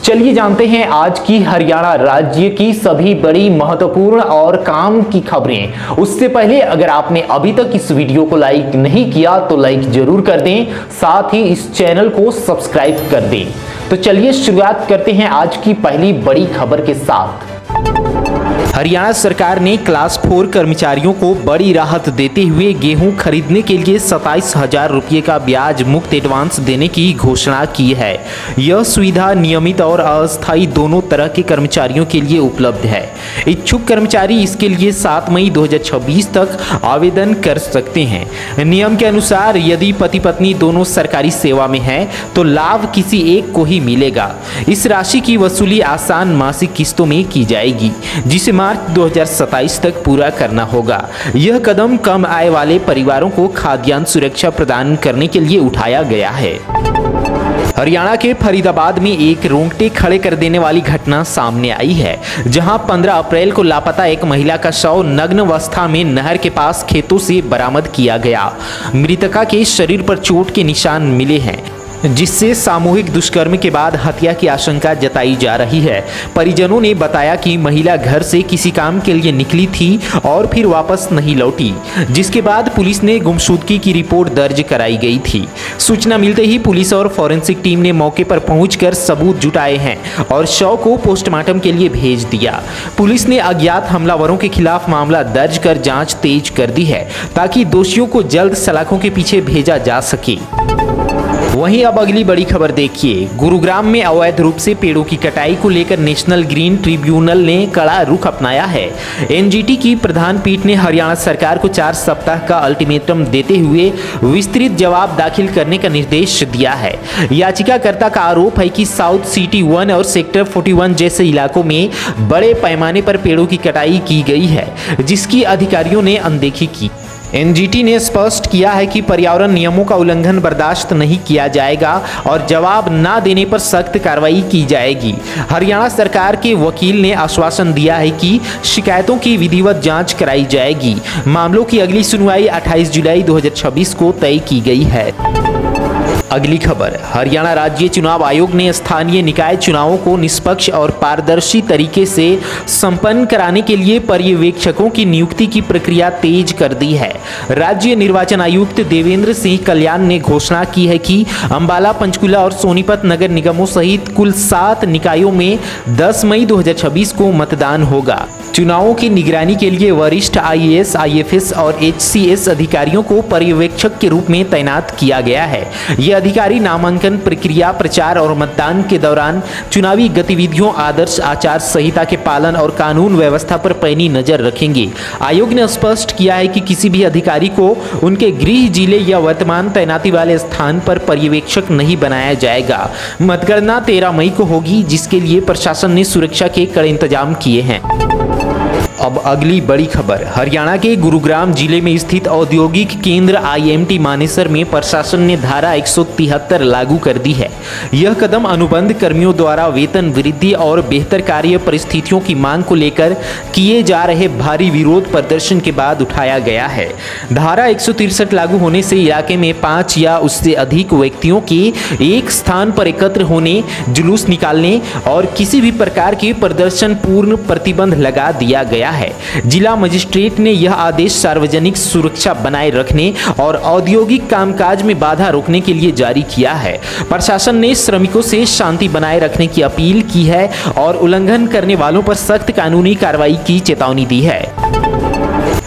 चलिए जानते हैं आज की हरियाणा राज्य की सभी बड़ी महत्वपूर्ण और काम की खबरें। उससे पहले अगर आपने अभी तक इस वीडियो को लाइक नहीं किया तो लाइक जरूर कर दें, साथ ही इस चैनल को सब्सक्राइब कर दें। तो चलिए शुरुआत करते हैं आज की पहली बड़ी खबर के साथ। हरियाणा सरकार ने क्लास 4 कर्मचारियों को बड़ी राहत देते हुए गेहूं खरीदने के लिए 27,000 रुपये का ब्याज मुक्त एडवांस देने की घोषणा की है। यह सुविधा नियमित और अस्थायी दोनों तरह के कर्मचारियों के लिए उपलब्ध है। इच्छुक कर्मचारी इसके लिए 7 मई 2026 तक आवेदन कर सकते हैं। नियम के अनुसार यदि पति पत्नी दोनों सरकारी सेवा में हैं तो लाभ किसी एक को ही मिलेगा। इस राशि की वसूली आसान मासिक किस्तों में की जाएगी, जिसे मार्च 2027 तक पूरा करना होगा। यह कदम कम आय वाले परिवारों को खाद्यान्न सुरक्षा प्रदान करने के लिए उठाया गया है। हरियाणा के फरीदाबाद में एक रोंगटे खड़े कर देने वाली घटना सामने आई है, जहां 15 अप्रैल को लापता एक महिला का शव नग्न अवस्था में नहर के पास खेतों से बरामद किया गया। मृतका के शरीर पर चोट के निशान मिले हैं, जिससे सामूहिक दुष्कर्म के बाद हत्या की आशंका जताई जा रही है। परिजनों ने बताया कि महिला घर से किसी काम के लिए निकली थी और फिर वापस नहीं लौटी, जिसके बाद पुलिस ने गुमशुदगी की रिपोर्ट दर्ज कराई गई थी। सूचना मिलते ही पुलिस और फॉरेंसिक टीम ने मौके पर पहुंचकर सबूत जुटाए हैं और शव को पोस्टमार्टम के लिए भेज दिया। पुलिस ने अज्ञात हमलावरों के खिलाफ मामला दर्ज कर जाँच तेज कर दी है, ताकि दोषियों को जल्द सलाखों के पीछे भेजा जा सके। वहीं अब अगली बड़ी खबर देखिए। गुरुग्राम में अवैध रूप से पेड़ों की कटाई को लेकर नेशनल ग्रीन ट्रिब्यूनल ने कड़ा रुख अपनाया है। एनजीटी की प्रधान पीठ ने हरियाणा सरकार को 4 सप्ताह का अल्टीमेटम देते हुए विस्तृत जवाब दाखिल करने का निर्देश दिया है। याचिकाकर्ता का आरोप है कि साउथ सिटी 1 और सेक्टर 41 जैसे इलाकों में बड़े पैमाने पर पेड़ों की कटाई की गई है, जिसकी अधिकारियों ने अनदेखी की। एनजीटी ने स्पष्ट किया है कि पर्यावरण नियमों का उल्लंघन बर्दाश्त नहीं किया जाएगा और जवाब न देने पर सख्त कार्रवाई की जाएगी। हरियाणा सरकार के वकील ने आश्वासन दिया है कि शिकायतों की विधिवत जांच कराई जाएगी। मामलों की अगली सुनवाई 28 जुलाई 2026 को तय की गई है। अगली खबर, हरियाणा राज्य चुनाव आयोग ने स्थानीय निकाय चुनावों को निष्पक्ष और पारदर्शी तरीके से संपन्न कराने के लिए पर्यवेक्षकों की नियुक्ति की प्रक्रिया तेज कर दी है। राज्य निर्वाचन आयुक्त देवेंद्र सिंह कल्याण ने घोषणा की है कि अंबाला, पंचकुला और सोनीपत नगर निगमों सहित कुल 7 निकायों में 10 मई 2026 को मतदान होगा। चुनावों की निगरानी के लिए वरिष्ठ आईएएस, आईएफएस और एचसीएस अधिकारियों को पर्यवेक्षक के रूप में तैनात किया गया है। ये अधिकारी नामांकन प्रक्रिया, प्रचार और मतदान के दौरान चुनावी गतिविधियों, आदर्श आचार संहिता के पालन और कानून व्यवस्था पर पैनी नजर रखेंगे। आयोग ने स्पष्ट किया है कि किसी भी अधिकारी को उनके गृह जिले या वर्तमान तैनाती वाले स्थान पर पर्यवेक्षक नहीं बनाया जाएगा। मतगणना 13 मई को होगी, जिसके लिए प्रशासन ने सुरक्षा के कड़े इंतजाम किए हैं। अब अगली बड़ी खबर, हरियाणा के गुरुग्राम जिले में स्थित औद्योगिक केंद्र आईएमटी मानेसर में प्रशासन ने धारा 173 लागू कर दी है। यह कदम अनुबंध कर्मियों द्वारा वेतन वृद्धि और बेहतर कार्य परिस्थितियों की मांग को लेकर किए जा रहे भारी विरोध प्रदर्शन के बाद उठाया गया है। धारा 163 लागू होने से इलाके में 5 या उससे अधिक व्यक्तियों के एक स्थान पर एकत्र होने, जुलूस निकालने और किसी भी प्रकार के प्रदर्शन पूर्ण प्रतिबंध लगा दिया गया है। जिला मजिस्ट्रेट ने यह आदेश सार्वजनिक सुरक्षा बनाए रखने और औद्योगिक कामकाज में बाधा रोकने के लिए जारी किया है। प्रशासन ने श्रमिकों से शांति बनाए रखने की अपील की है और उल्लंघन करने वालों पर सख्त कानूनी कार्रवाई की चेतावनी दी है।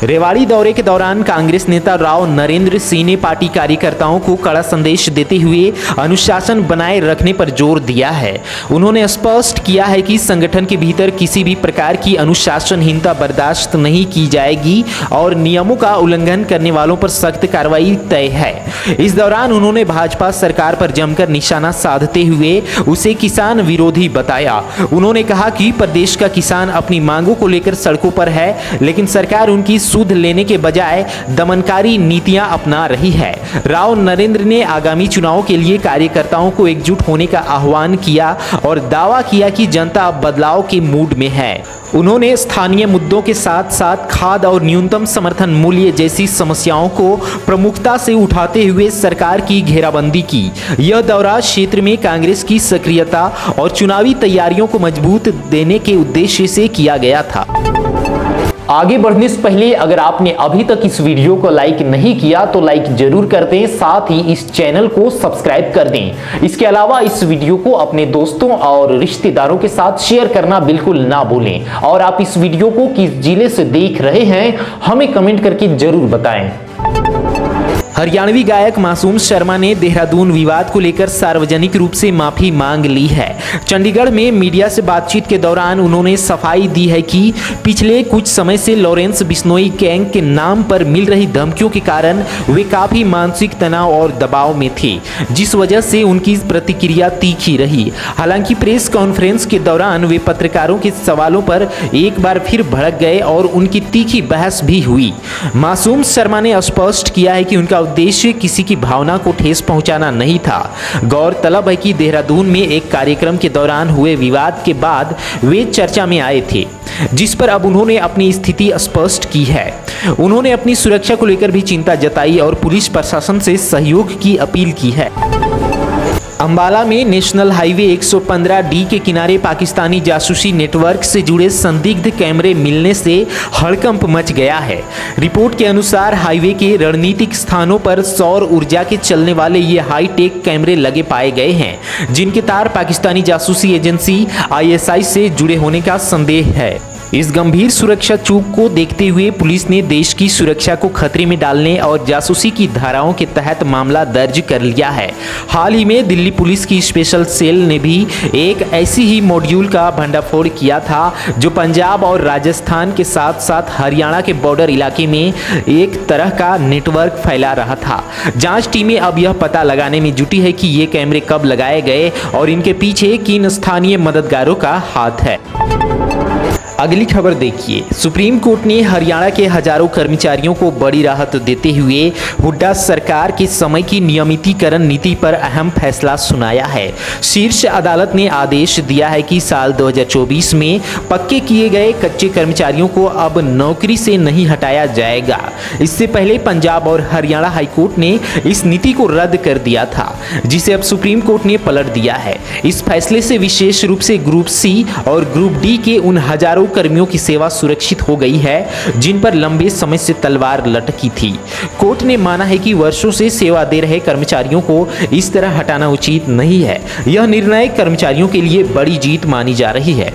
रेवाड़ी दौरे के दौरान कांग्रेस नेता राव नरेंद्र सिंह ने पार्टी कार्यकर्ताओं को कड़ा संदेश देते हुए अनुशासन बनाए रखने पर जोर दिया है। उन्होंने स्पष्ट किया है कि संगठन के भीतर किसी भी प्रकार की अनुशासनहीनता बर्दाश्त नहीं की जाएगी और नियमों का उल्लंघन करने वालों पर सख्त कार्रवाई तय है। इस दौरान उन्होंने भाजपा सरकार पर जमकर निशाना साधते हुए उसे किसान विरोधी बताया। उन्होंने कहा कि प्रदेश का किसान अपनी मांगों को लेकर सड़कों पर है, लेकिन सरकार उनकी सूद लेने के बजाय दमनकारी नीतियां अपना रही है। राव नरेंद्र ने आगामी चुनावों के लिए कार्यकर्ताओं को एकजुट होने का आह्वान किया और दावा किया कि जनता अब बदलाव के मूड में है। उन्होंने स्थानीय मुद्दों के साथ साथ खाद और न्यूनतम समर्थन मूल्य जैसी समस्याओं को प्रमुखता से उठाते हुए सरकार की घेराबंदी की। यह दौरा क्षेत्र में कांग्रेस की सक्रियता और चुनावी तैयारियों को मजबूत देने के उद्देश्य से किया गया था। आगे बढ़ने से पहले अगर आपने अभी तक इस वीडियो को लाइक नहीं किया तो लाइक जरूर कर दें, साथ ही इस चैनल को सब्सक्राइब कर दें। इसके अलावा इस वीडियो को अपने दोस्तों और रिश्तेदारों के साथ शेयर करना बिल्कुल ना भूलें। और आप इस वीडियो को किस जिले से देख रहे हैं हमें कमेंट करके जरूर बताएं। हरियाणवी गायक मासूम शर्मा ने देहरादून विवाद को लेकर सार्वजनिक रूप से माफी मांग ली है। चंडीगढ़ में मीडिया से बातचीत के दौरान उन्होंने सफाई दी है कि पिछले कुछ समय से लॉरेंस बिश्नोई गैंग के नाम पर मिल रही धमकियों के कारण वे काफी मानसिक तनाव और दबाव में थे, जिस वजह से उनकी प्रतिक्रिया तीखी रही। हालांकि प्रेस कॉन्फ्रेंस के दौरान वे पत्रकारों के सवालों पर एक बार फिर भड़क गए और उनकी तीखी बहस भी हुई। मासूम शर्मा ने स्पष्ट किया है कि उनका उद्देश्य किसी की भावना को ठेस पहुंचाना नहीं था। गौरतलब है कि देहरादून में एक कार्यक्रम के दौरान हुए विवाद के बाद वे चर्चा में आए थे, जिस पर अब उन्होंने अपनी स्थिति स्पष्ट की है। उन्होंने अपनी सुरक्षा को लेकर भी चिंता जताई और पुलिस प्रशासन से सहयोग की अपील की है। अंबाला में नेशनल हाईवे 115D के किनारे पाकिस्तानी जासूसी नेटवर्क से जुड़े संदिग्ध कैमरे मिलने से हड़कंप मच गया है। रिपोर्ट के अनुसार हाईवे के रणनीतिक स्थानों पर सौर ऊर्जा के चलने वाले ये हाईटेक कैमरे लगे पाए गए हैं, जिनके तार पाकिस्तानी जासूसी एजेंसी ISI से जुड़े होने का संदेह है। इस गंभीर सुरक्षा चूक को देखते हुए पुलिस ने देश की सुरक्षा को खतरे में डालने और जासूसी की धाराओं के तहत मामला दर्ज कर लिया है। हाल ही में दिल्ली पुलिस की स्पेशल सेल ने भी एक ऐसी ही मॉड्यूल का भंडाफोड़ किया था, जो पंजाब और राजस्थान के साथ साथ हरियाणा के बॉर्डर इलाके में एक तरह का नेटवर्क फैला रहा था। जांच टीमें अब यह पता लगाने में जुटी है कि ये कैमरे कब लगाए गए और इनके पीछे किन स्थानीय मददगारों का हाथ है। अगली खबर देखिए। सुप्रीम कोर्ट ने हरियाणा के हजारों कर्मचारियों को बड़ी राहत देते हुए हुड्डा सरकार के समय की नियमितीकरण नीति पर अहम फैसला सुनाया है। शीर्ष अदालत ने आदेश दिया है कि साल 2024 में पक्के किए गए कच्चे कर्मचारियों को अब नौकरी से नहीं हटाया जाएगा। इससे पहले पंजाब और हरियाणा हाईकोर्ट ने इस नीति को रद्द कर दिया था, जिसे अब सुप्रीम कोर्ट ने पलट दिया है। इस फैसले से विशेष रूप से ग्रुप C और ग्रुप D के उन हजारों कर्मियों की सेवा सुरक्षित हो गई है, जिन पर लंबे समय से तलवार लटकी थी। कोर्ट ने माना है कि वर्षों से सेवा दे रहे कर्मचारियों को इस तरह हटाना उचित नहीं है। यह निर्णय कर्मचारियों के लिए बड़ी जीत मानी जा रही है।